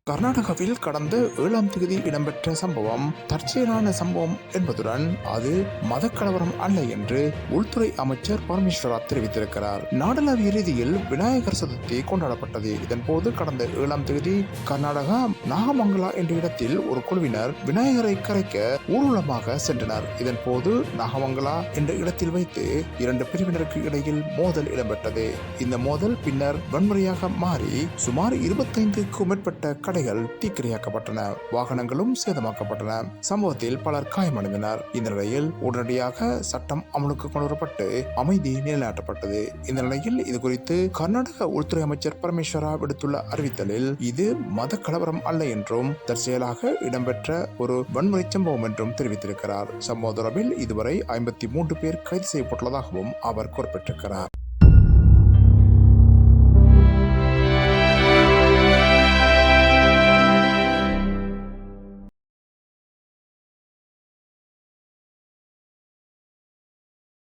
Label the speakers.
Speaker 1: கர்நாடகாவில் கடந்த 7ஆம் தேதி இடம்பெற்ற சம்பவம் தற்செயலான சம்பவம் என்பதுடன் அது மதக்கலவரம் அல்ல என்று உள்துறை அமைச்சர் பரமேஸ்வரா தெரிவித்திருக்கிறார். நாடளாவிய ரீதியில் விநாயகர் சதுர்த்தி கொண்டாடப்பட்டது. இதன்போது கடந்த 7ஆம் தேதி கர்நாடகா நாகமங்கலா என்ற இடத்தில் ஒரு குழுவினர் விநாயகரை கரைக்க ஊர்வலமாக சென்றனர். இதன்போது நாகமங்கலா என்ற இடத்தில் வைத்து 2 பிரிவினருக்கு இடையில் மோதல் இடம்பெற்றது. இந்த மோதல் பின்னர் வன்முறையாக மாறி சுமார் 25க்கும் மேற்பட்ட கடைகள் தீக்கிரையாக்கப்பட்டன, வாகனங்களும் சேதமாக்கப்பட்டன. சம்பவத்தில் பலர் காயமடைந்தனர். இந்த நிலையில் உடனடியாக சட்டம் அமலுக்கு கொண்டுவரப்பட்டு அமைதி நிலைநாட்டப்பட்டது. இந்த நிலையில் இது குறித்து கர்நாடக உள்துறை அமைச்சர் பரமேஸ்வரா விடுத்துள்ள அறிவித்தலில் இது மத கலவரம் அல்ல என்றும் தற்செயலாக இடம்பெற்ற ஒரு வன்முறை சம்பவம் என்றும் தெரிவித்திருக்கிறார். சம்பவ தொடர்பில் இதுவரை 53 பேர் கைது செய்யப்பட்டுள்ளதாகவும் அவர் குறிப்பிட்டிருக்கிறார்.